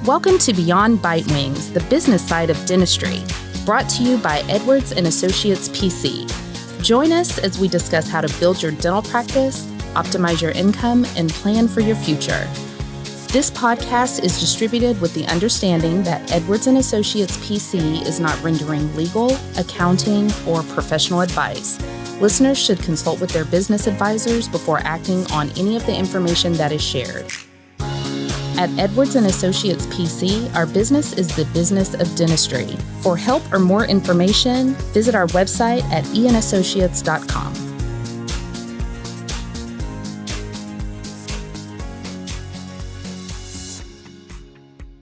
Welcome to Beyond Bitewings, the business side of dentistry, brought to you by Edwards & Associates PC. Join us as we discuss how to build your dental practice, optimize your income, and plan for your future. This podcast is distributed with the understanding that Edwards & Associates PC is not rendering legal, accounting, or professional advice. Listeners should consult with their business advisors before acting on any of the information that is shared. At Edwards & Associates PC, our business is the business of dentistry. For help or more information, visit our website at eandassociates.com.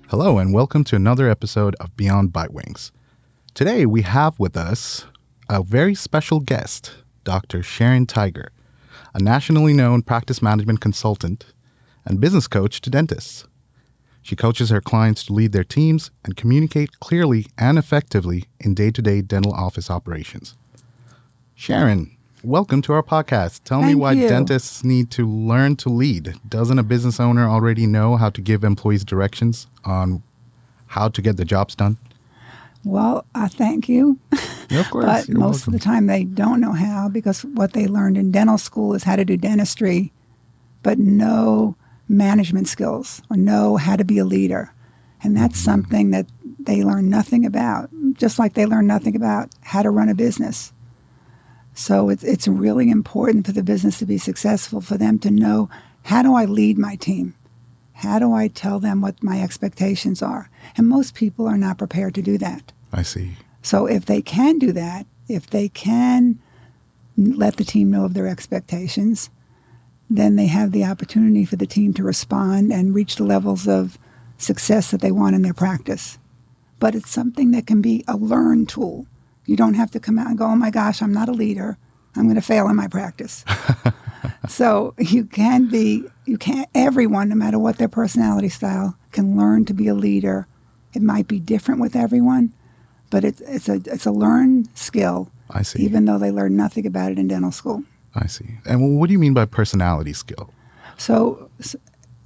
Hello and welcome to another episode of Beyond Bitewings. Today we have with us a very special guest, Dr. Sharon Tiger, a nationally known practice management consultant and business coach to dentists. She coaches her clients to lead their teams and communicate clearly and effectively in day-to-day dental office operations. Sharon, welcome to our podcast. Tell me why dentists need to learn to lead. Doesn't a business owner already know how to give employees directions on how to get the jobs done? Well, I thank you. Yeah, of course. But most of the time they don't know how, because what they learned in dental school is how to do dentistry, but no management skills or know how to be a leader. And that's something that they learn nothing about, just like they learn nothing about how to run a business. So it's really important for the business to be successful, for them to know, how do I lead my team? How do I tell them what my expectations are? And most people are not prepared to do that. I see. So if they can do that, if they can let the team know of their expectations, then they have the opportunity for the team to respond and reach the levels of success that they want in their practice. But it's something that can be a learned tool. You don't have to come out and go, oh my gosh, I'm not a leader. I'm going to fail in my practice. So everyone, no matter what their personality style, can learn to be a leader. It might be different with everyone, but it's a learned skill. I see. Even though they learn nothing about it in dental school. I see. And what do you mean by personality skill? So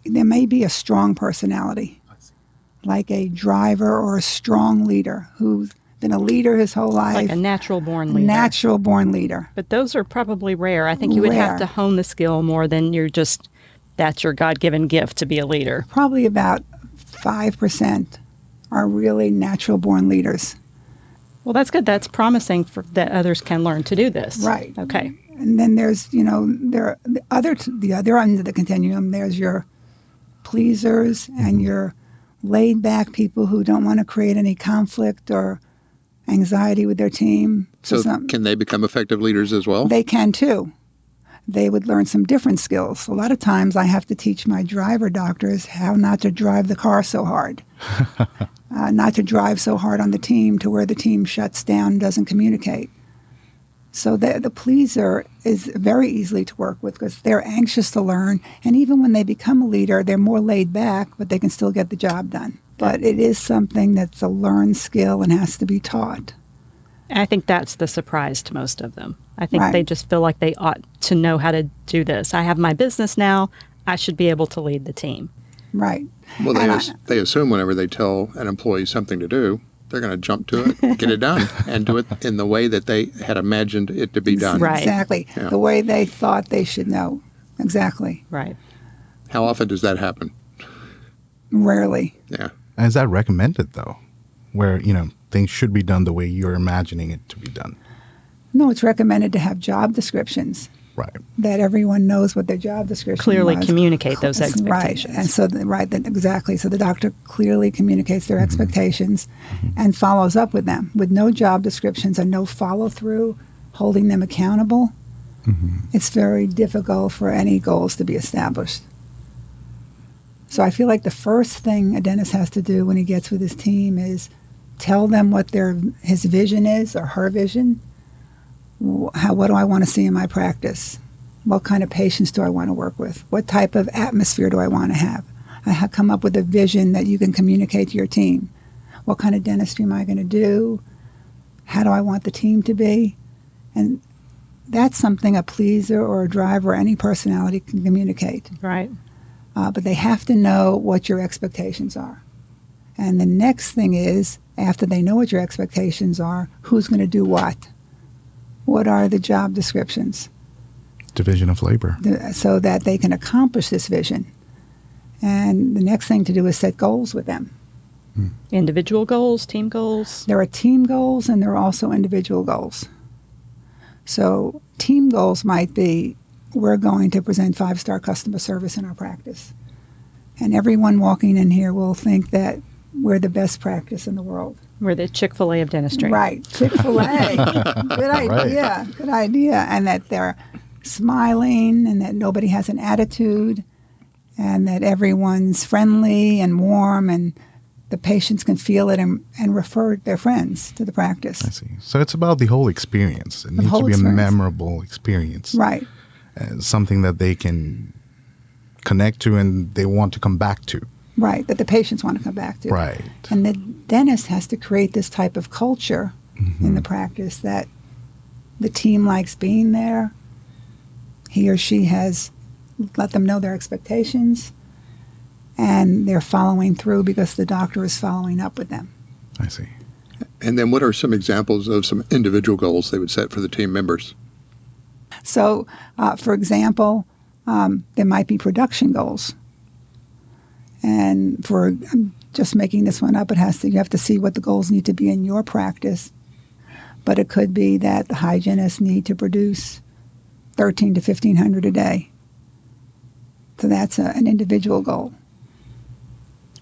there may be a strong personality, like a driver or a strong leader who's been a leader his whole life. Like a natural-born leader. Natural-born leader. But those are probably rare. I think you would have to hone the skill more than that's your God-given gift to be a leader. Probably about 5% are really natural-born leaders. Well, that's good. That's promising that others can learn to do this. Right. Okay. And then there's, the other end of the continuum, there's your pleasers and your laid-back people who don't want to create any conflict or anxiety with their team. So can they become effective leaders as well? They can too. They would learn some different skills. A lot of times I have to teach my driver doctors how not to drive the car so hard. Not to drive so hard on the team to where the team shuts down and doesn't communicate. So the pleaser is very easily to work with because they're anxious to learn. And even when they become a leader, they're more laid back, but they can still get the job done. But it is something that's a learned skill and has to be taught. I think that's the surprise to most of them. I think they just feel like they ought to know how to do this. I have my business now. I should be able to lead the team. Right. Well, they assume whenever they tell an employee something to do, they're going to jump to it, get it done, and do it in the way that they had imagined it to be done. Right. Exactly. Yeah. The way they thought they should know. Exactly. Right. How often does that happen? Rarely. Yeah. And is that recommended, though, where, things should be done the way you're imagining it to be done? No, it's recommended to have job descriptions. Right. That everyone knows what their job description clearly was. Communicate those expectations. Right. And so, exactly. So the doctor clearly communicates their expectations and follows up with them. With no job descriptions and no follow-through, holding them accountable, it's very difficult for any goals to be established. So I feel like the first thing a dentist has to do when he gets with his team is tell them what his vision is or her vision. What do I want to see in my practice? What kind of patients do I want to work with? What type of atmosphere do I want to have? I have come up with a vision that you can communicate to your team. What kind of dentistry am I going to do? How do I want the team to be? And that's something a pleaser or a driver or any personality can communicate. Right. But they have to know what your expectations are. And the next thing is, after they know what your expectations are, who's going to do what? What are the job descriptions? Division of labor. So that they can accomplish this vision. And the next thing to do is set goals with them. Individual goals, team goals? There are team goals and there are also individual goals. So team goals might be, we're going to present 5-star customer service in our practice. And everyone walking in here will think that we're the best practice in the world. We're the Chick-fil-A of dentistry. Right, Chick-fil-A. Good idea, right. Good idea. And that they're smiling and that nobody has an attitude and that everyone's friendly and warm and the patients can feel it and refer their friends to the practice. I see. So it's about the whole experience. It needs to be a memorable experience. Right. Something that they can connect to and they want to come back to. Right, that the patients want to come back to. Right. And the dentist has to create this type of culture in the practice that the team likes being there. He or she has let them know their expectations, and they're following through because the doctor is following up with them. I see. And then what are some examples of some individual goals they would set for the team members? So, for example, there might be production goals. And for I'm just making this one up, you have to see what the goals need to be in your practice. But it could be that the hygienists need to produce 1,300 to 1,500 a day. So that's an individual goal.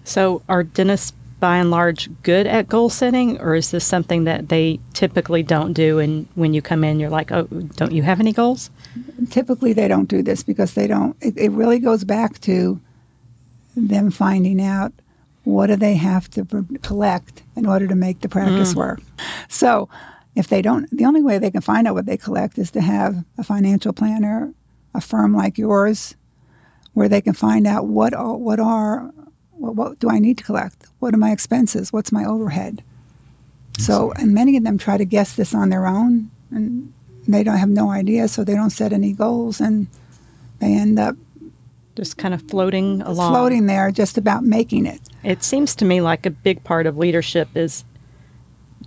So are dentists by and large good at goal setting, or is this something that they typically don't do, and when you come in you're like, oh, don't you have any goals? Typically they don't do this because they don't. It really goes back to them finding out what do they have to collect in order to make the practice work. So if they don't, the only way they can find out what they collect is to have a financial planner, a firm like yours, where they can find out what do I need to collect? What are my expenses? What's my overhead? So, and many of them try to guess this on their own, and they don't have no idea, so they don't set any goals, and they end up just kind of floating along. Floating there, just about making it. It seems to me like a big part of leadership is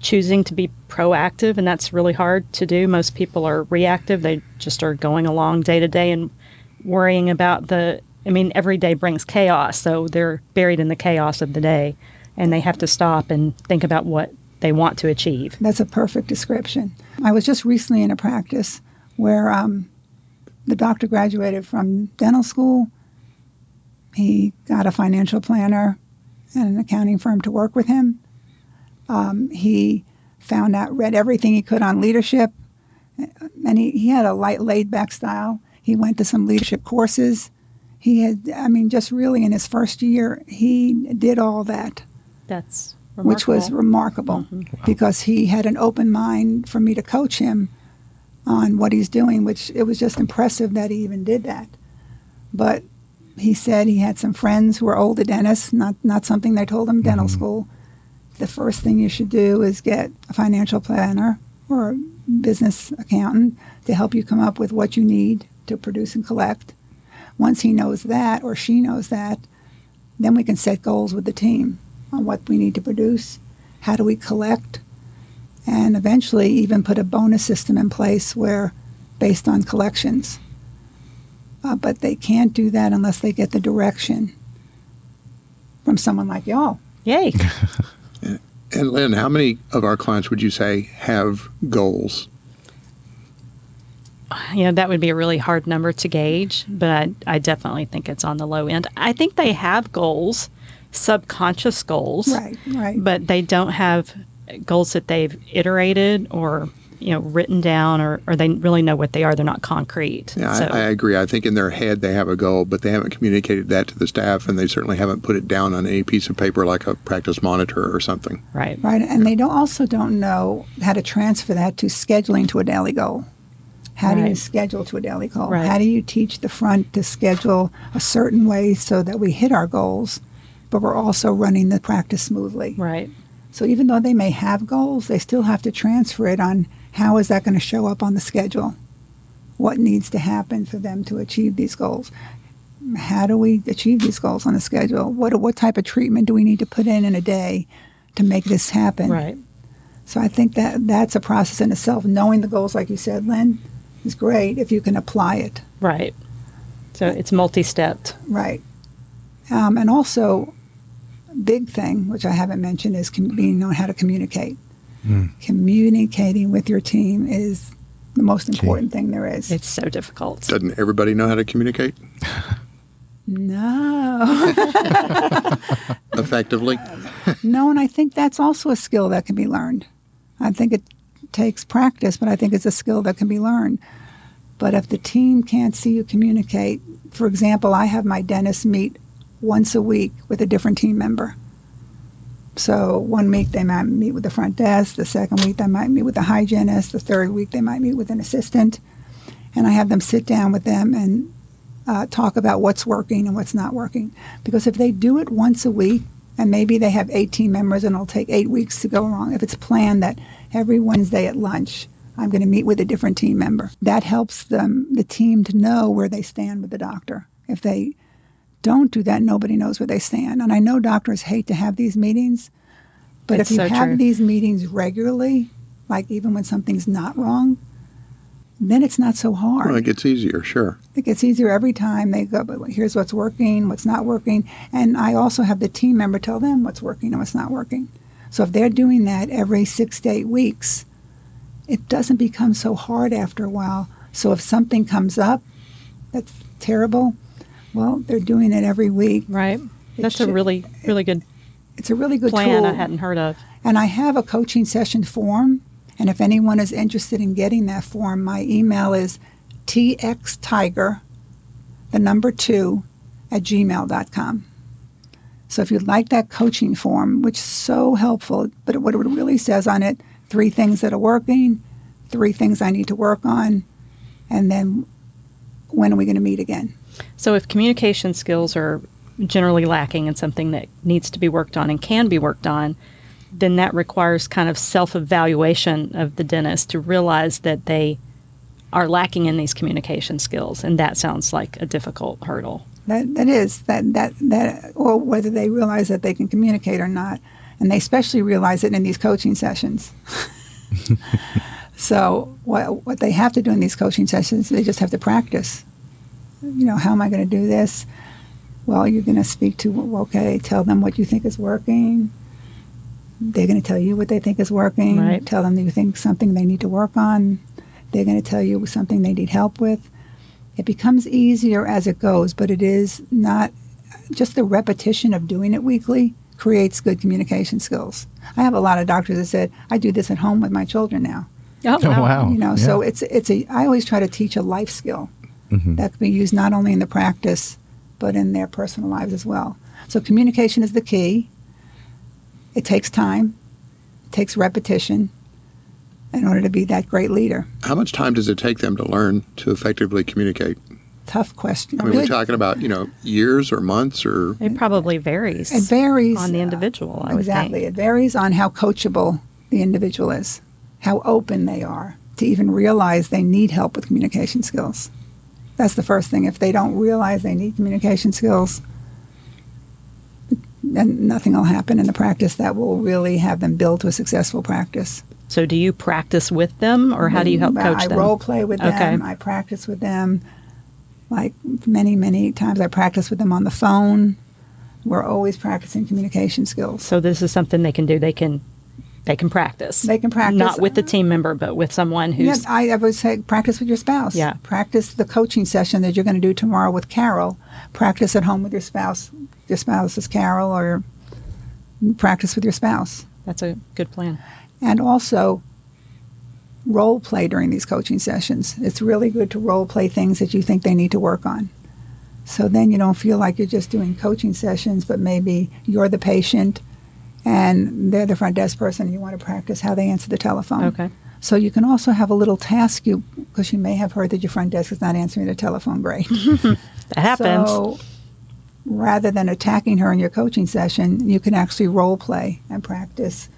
choosing to be proactive, and that's really hard to do. Most people are reactive. They just are going along day to day and worrying about every day brings chaos, so they're buried in the chaos of the day, and they have to stop and think about what they want to achieve. That's a perfect description. I was just recently in a practice where the doctor graduated from dental school. He got a financial planner and an accounting firm to work with him. He read everything he could on leadership, and he had a light, laid-back style. He went to some leadership courses. He had, just really in his first year, he did all that. That's remarkable. Which was remarkable because he had an open mind for me to coach him on what he's doing, which it was just impressive that he even did that. But he said he had some friends who were older dentists, not something they told him in dental school. The first thing you should do is get a financial planner or a business accountant to help you come up with what you need to produce and collect. Once he knows that or she knows that, then we can set goals with the team on what we need to produce, how do we collect, and eventually even put a bonus system in place where based on collections. But they can't do that unless they get the direction from someone like y'all. Yay. And Lynn, how many of our clients would you say have goals? That would be a really hard number to gauge, but I definitely think it's on the low end. I think they have goals, subconscious goals, right. But they don't have goals that they've iterated or written down, or they really know what they are. They're not concrete. Yeah, I agree. I think in their head they have a goal, but they haven't communicated that to the staff, and they certainly haven't put it down on any piece of paper like a practice monitor or something. Right. And they also don't know how to transfer that to scheduling to a daily goal. How do you schedule to a daily goal? Right. How do you teach the front to schedule a certain way so that we hit our goals, but we're also running the practice smoothly? Right. So even though they may have goals, they still have to transfer it on how is that going to show up on the schedule? What needs to happen for them to achieve these goals? how do we achieve these goals on a schedule? What type of treatment do we need to put in a day to make this happen? Right. So I think that's a process in itself. Knowing the goals, like you said, Lynn, is great if you can apply it. Right. So it's multi-stepped. Right. And also, big thing, which I haven't mentioned, is being knowing how to communicate. Communicating with your team is the most important thing there is. It's so difficult. Doesn't everybody know how to communicate No. effectively? No, and I think that's also a skill that can be learned. I think it takes practice, but I think it's a skill that can be learned. But if the team can't see you communicate, for example, I have my dentist meet once a week with a different team member. So 1 week they might meet with the front desk, the second week they might meet with the hygienist, the third week they might meet with an assistant, and I have them sit down with them and talk about what's working and what's not working. Because if they do it once a week, and maybe they have 8 team members and it'll take 8 weeks to go wrong, if it's planned that every Wednesday at lunch I'm going to meet with a different team member, that helps the team to know where they stand with the doctor. If they don't do that, nobody knows where they stand. And I know doctors hate to have these meetings, but It's if you so have true. these meetings regularly, like even when something's not wrong, then it's not so hard. Well, it gets easier, sure. It gets easier every time they go, but here's what's working, what's not working. And I also have the team member tell them what's working and what's not working. So if they're doing that every 6 to 8 weeks, it doesn't become so hard after a while. So if something comes up that's terrible, well, they're doing it every week. Right. That's a should- really, really good It's a really good plan tool. I hadn't heard of. And I have a coaching session form. And if anyone is interested in getting that form, my email is txtiger2@gmail.com. So if you'd like that coaching form, which is so helpful, but what it really says on it, 3 things that are working, 3 things I need to work on, and then when are we going to meet again? So if communication skills are generally lacking and something that needs to be worked on and can be worked on, then that requires kind of self-evaluation of the dentist to realize that they are lacking in these communication skills. And that sounds like a difficult hurdle. That is, or whether they realize that they can communicate or not. And they especially realize it in these coaching sessions. So what they have to do in these coaching sessions, they just have to practice. You know, how am I going to do this? Well, you're going to speak to, okay, tell them what you think is working. They're going to tell you what they think is working. Right. Tell them that you think something they need to work on. They're going to tell you something they need help with. It becomes easier as it goes, but it is not just the repetition of doing it weekly creates good communication skills. I have a lot of doctors that said, I do this at home with my children now. Oh, wow. You know, Yeah. so I always try to teach a life skill that can be used not only in the practice, but in their personal lives as well. So communication is the key. It takes time. It takes repetition in order to be that great leader. How much time does it take them to learn to effectively communicate? Tough question. I mean, we're talking about, years or months or... It probably varies. It varies. on the individual, I would Exactly. think. It varies on how coachable the individual is, how open they are to even realize they need help with communication skills. That's the first thing. If they don't realize they need communication skills, then nothing will happen in the practice that will really have them build to a successful practice. So do you practice with them, or how do you help coach them? I role play with them. Okay. I practice with them. Like many, many times I practice with them on the phone. We're always practicing communication skills. So this is something they can do. They can practice. They can practice. Not with the team member, but with someone who's... Yeah, I would say practice with your spouse. Yeah. Practice the coaching session that you're going to do tomorrow with Carol. Practice at home with your spouse. Your spouse is Carol, or practice with your spouse. That's a good plan. And also role play during these coaching sessions. It's really good to role play things that you think they need to work on. So then you don't feel like you're just doing coaching sessions, but maybe you're the patient and they're the front desk person and you want to practice how they answer the telephone. Okay. So you can also have a little task, because you may have heard that your front desk is not answering the telephone great. That happens. So rather than attacking her in your coaching session, you can actually role play and practice.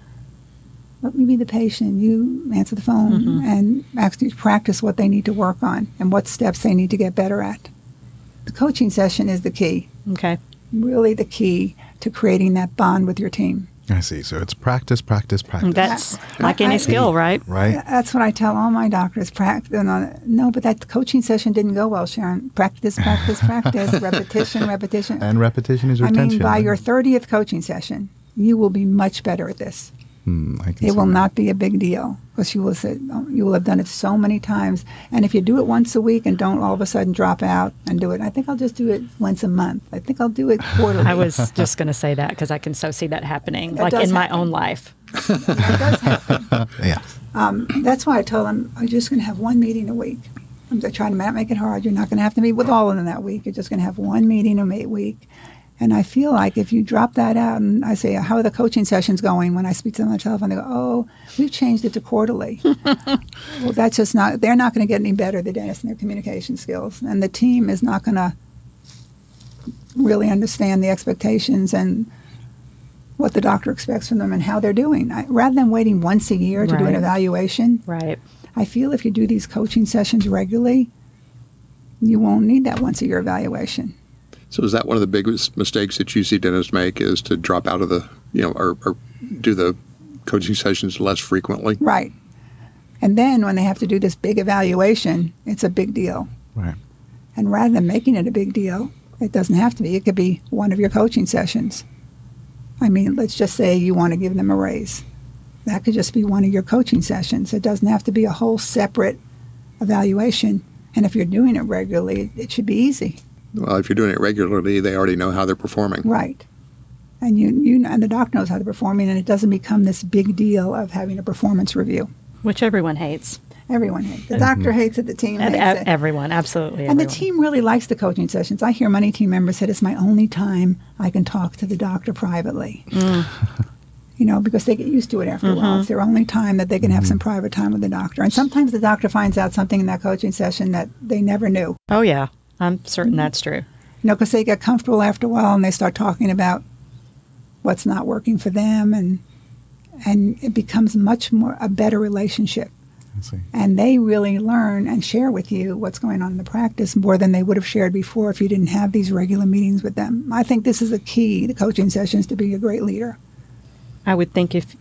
Let me be the patient. You answer the phone and actually practice what they need to work on and what steps they need to get better at. the coaching session is the key. Okay. Really the key to creating that bond with your team. I see. So it's practice, practice, practice. That's like any skill, right? Right. That's what I tell all my doctors. No, but that coaching session didn't go well, Sharon. Practice, practice, practice. Repetition, repetition. And repetition is retention. I mean, by your 30th coaching session, you will be much better at this. It will not be a big deal because you will have done it so many times. And if you do it once a week and don't all of a sudden drop out and do it, I think I'll just do it once a month. I think I'll do it quarterly. I was just going to say that because I can so see that happening, like in my own life. It does happen. Yes. That's why I told them I'm just going to have one meeting a week. I'm trying to not make it hard. You're not going to have to meet with all of them that week. You're just going to have one meeting a week. And I feel like if you drop that out and I say, how are the coaching sessions going? When I speak to them on the telephone, they go, oh, we've changed it to quarterly. Well, that's just not, they're not going to get any better, the dentist, in their communication skills. And the team is not going to really understand the expectations and what the doctor expects from them and how they're doing. Rather than waiting once a year to do an evaluation, I feel if you do these coaching sessions regularly, you won't need that once a year evaluation. So is that one of the biggest mistakes that you see dentists make is to drop out of the, or do the coaching sessions less frequently? Right. And then when they have to do this big evaluation, it's a big deal. Right. And rather than making it a big deal, it doesn't have to be. It could be one of your coaching sessions. I mean, let's just say you want to give them a raise. That could just be one of your coaching sessions. It doesn't have to be a whole separate evaluation. And if you're doing it regularly, it should be easy. Well, if you're doing it regularly, they already know how they're performing. Right. And and the doctor knows how they're performing, and it doesn't become this big deal of having a performance review. Which everyone hates. Everyone hates. The doctor hates it, the team hates it. Everyone, absolutely And everyone. the team really likes the coaching sessions. I hear many team members say it's my only time I can talk to the doctor privately. Because they get used to it after a while. It's their only time that they can have some private time with the doctor. And sometimes the doctor finds out something in that coaching session that they never knew. Oh, yeah. I'm certain that's true. Because they get comfortable after a while and they start talking about what's not working for them, and it becomes much more a better relationship. I see. And they really learn and share with you what's going on in the practice more than they would have shared before if you didn't have these regular meetings with them. I think this is a key, the coaching sessions, to be a great leader. I would think if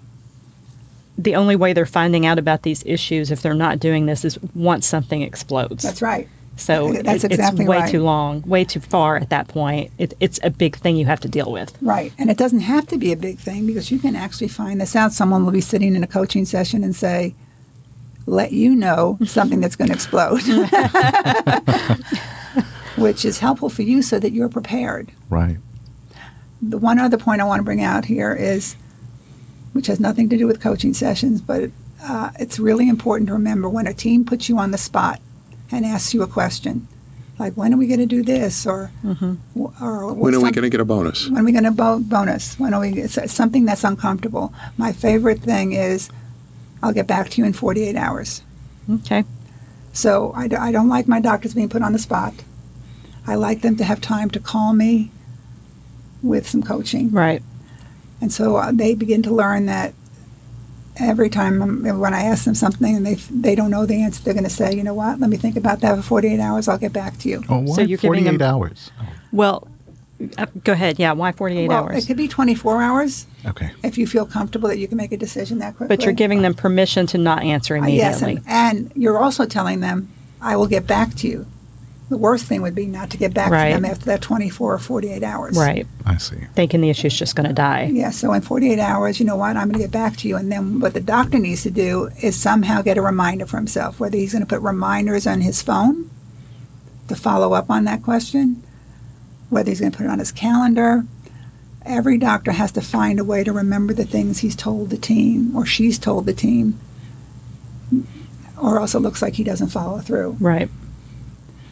the only way they're finding out about these issues, if they're not doing this, is once something explodes. That's right. So That's exactly it's way right. too long, way too far at that point. It's a big thing you have to deal with. Right. And it doesn't have to be a big thing because you can actually find this out. Someone will be sitting in a coaching session and say, let you know something that's going to explode, which is helpful for you so that you're prepared. Right. The one other point I want to bring out here is, which has nothing to do with coaching sessions, but it's really important to remember when a team puts you on the spot and asks you a question, like, when are we going to do this? Or when are we going to get a bonus? When are we going to bonus? When are we? It's something that's uncomfortable. My favorite thing is, I'll get back to you in 48 hours. Okay. So I don't like my doctors being put on the spot. I like them to have time to call me with some coaching. Right. And so they begin to learn that every time when I ask them something and they don't know the answer, they're going to say, you know what, let me think about that for 48 hours. I'll get back to you. Oh, why So you're giving 48 them- hours? Oh, Well, go ahead. Yeah, why 48 Well, hours? it could be 24 hours okay. if you feel comfortable that you can make a decision that quickly. But you're giving them permission to not answer Yes, immediately. and you're also telling them, I will get back to you. The worst thing would be not to get back Right. to them after that 24 or 48 hours. Right. I see. Thinking the issue's just going to die. Yeah, so in 48 hours, you know what, I'm going to get back to you. And then what the doctor needs to do is somehow get a reminder for himself, whether he's going to put reminders on his phone to follow up on that question, whether he's going to put it on his calendar. Every doctor has to find a way to remember the things he's told the team or she's told the team, or else it looks like he doesn't follow through. Right.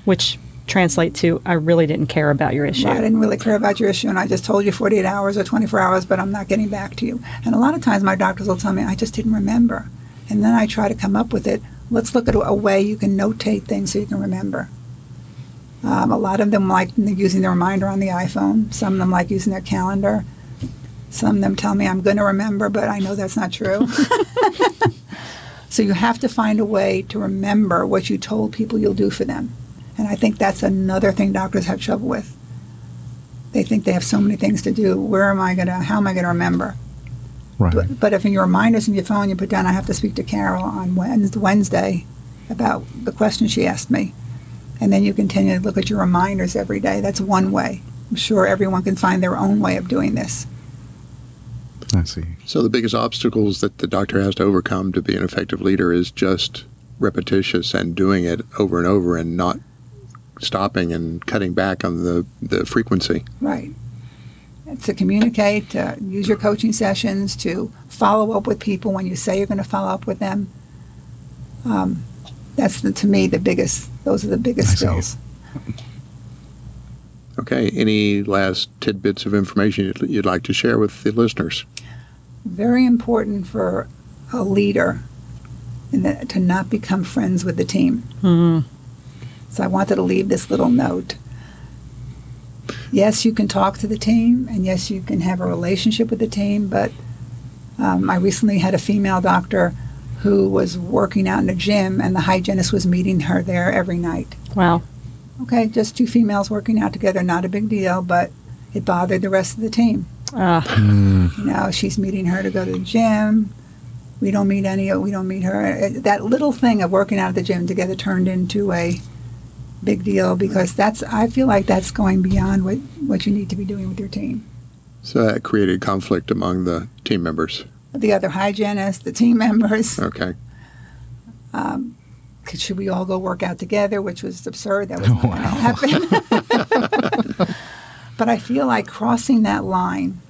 Which translate to, I really didn't care about your issue. I didn't really care about your issue, and I just told you 48 hours or 24 hours, but I'm not getting back to you. And a lot of times my doctors will tell me, I just didn't remember. And then I try to come up with it. Let's look at a way you can notate things so you can remember. A lot of them like using the reminder on the iPhone. Some of them like using their calendar. Some of them tell me I'm going to remember, but I know that's not true. So you have to find a way to remember what you told people you'll do for them. And I think that's another thing doctors have trouble with. They think they have so many things to do. How am I going to remember? Right. But if in your reminders in your phone you put down, I have to speak to Carol on Wednesday about the question she asked me, and then you continue to look at your reminders every day. That's one way. I'm sure everyone can find their own way of doing this. I see. So the biggest obstacles that the doctor has to overcome to be an effective leader is just repetitious and doing it over and over and not stopping and cutting back on the frequency. Right. To communicate, to use your coaching sessions, to follow up with people when you say you're going to follow up with them. That's, to me, those are the biggest skills. Okay. Any last tidbits of information you'd like to share with the listeners? Very important for a leader to not become friends with the team. Mm-hmm. So I wanted to leave this little note. Yes, you can talk to the team, and yes, you can have a relationship with the team, but I recently had a female doctor who was working out in a gym, and the hygienist was meeting her there every night. Wow. Okay, just two females working out together, not a big deal, but it bothered the rest of the team. She's meeting her to go to the gym. We don't meet her. That little thing of working out at the gym together turned into a big deal, because I feel like that's going beyond what you need to be doing with your team. So that created conflict among the team members. The other hygienists, the team members. Okay. Should we all go work out together, which was absurd. That was not going to happen. But I feel like crossing that line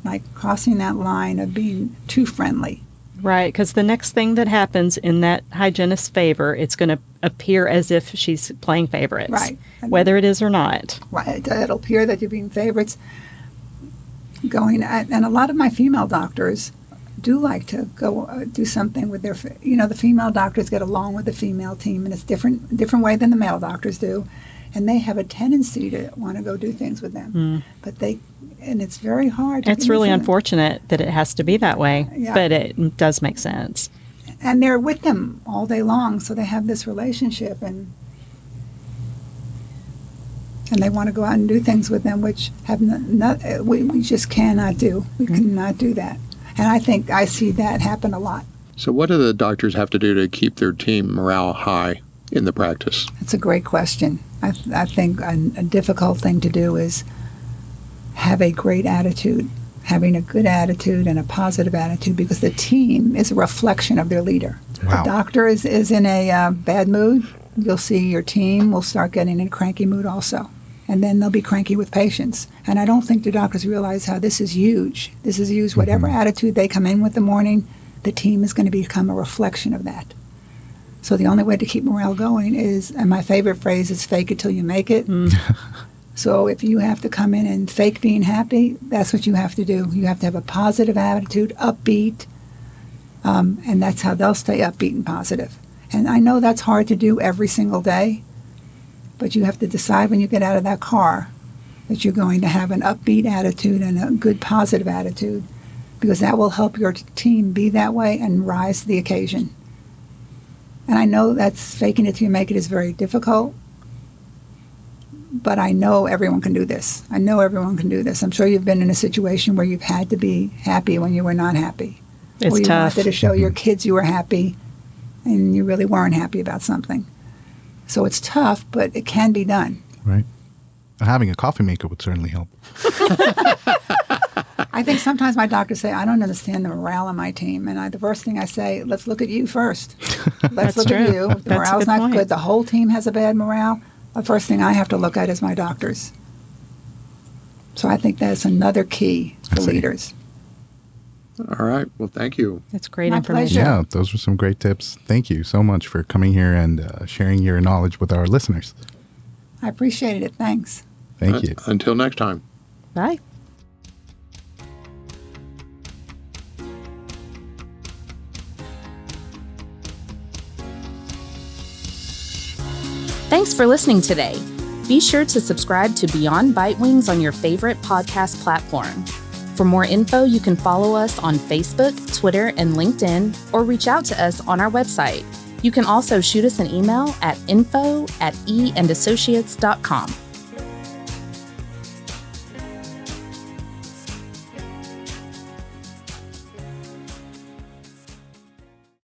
of being too friendly. Right, because the next thing that happens in that hygienist's favor, it's going to appear as if she's playing favorites. Right. Whether it is or not. Right. It'll appear that you're being favorites. And a lot of my female doctors do like to go do something with their, the female doctors get along with the female team, and it's different way than the male doctors do. And they have a tendency to want to go do things with them. But it's very hard. It's really unfortunate that it has to be that way, but it does make sense. And they're with them all day long, so they have this relationship, and they want to go out and do things with them, which we just cannot do. We cannot do that. And I think I see that happen a lot. So what do the doctors have to do to keep their team morale high in the practice? That's a great question. I think a difficult thing to do is have a great attitude, having a good attitude and a positive attitude, because the team is a reflection of their leader. Wow. The doctor is in a bad mood, you'll see your team will start getting in a cranky mood also. And then they'll be cranky with patients. And I don't think the doctors realize how this is huge. This is huge. Whatever attitude they come in with the morning, the team is going to become a reflection of that. So the only way to keep morale going is, and my favorite phrase is, fake it till you make it. So if you have to come in and fake being happy, that's what you have to do. You have to have a positive attitude, upbeat, and that's how they'll stay upbeat and positive. And I know that's hard to do every single day, but you have to decide when you get out of that car that you're going to have an upbeat attitude and a good positive attitude, because that will help your team be that way and rise to the occasion. And I know that's faking it till you make it is very difficult, but I know everyone can do this. I'm sure you've been in a situation where you've had to be happy when you were not happy. It's or you tough. wanted to show your kids you were happy and you really weren't happy about something. So it's tough, but it can be done. Right. Having a coffee maker would certainly help. I think sometimes my doctors say, I don't understand the morale of my team. And the first thing I say, let's look at you first. Let's look at you. If the morale's not good, the whole team has a bad morale, the first thing I have to look at is my doctors. So I think that's another key for leaders. All right. Well, thank you. That's great My information. pleasure. Yeah, those were some great tips. Thank you so much for coming here and sharing your knowledge with our listeners. I appreciated it. Thanks. Thank you. Until next time. Bye. Thanks for listening today. Be sure to subscribe to Beyond Bitewings on your favorite podcast platform. For more info, you can follow us on Facebook, Twitter, and LinkedIn, or reach out to us on our website, You can also shoot us an email at info@eandassociates.com.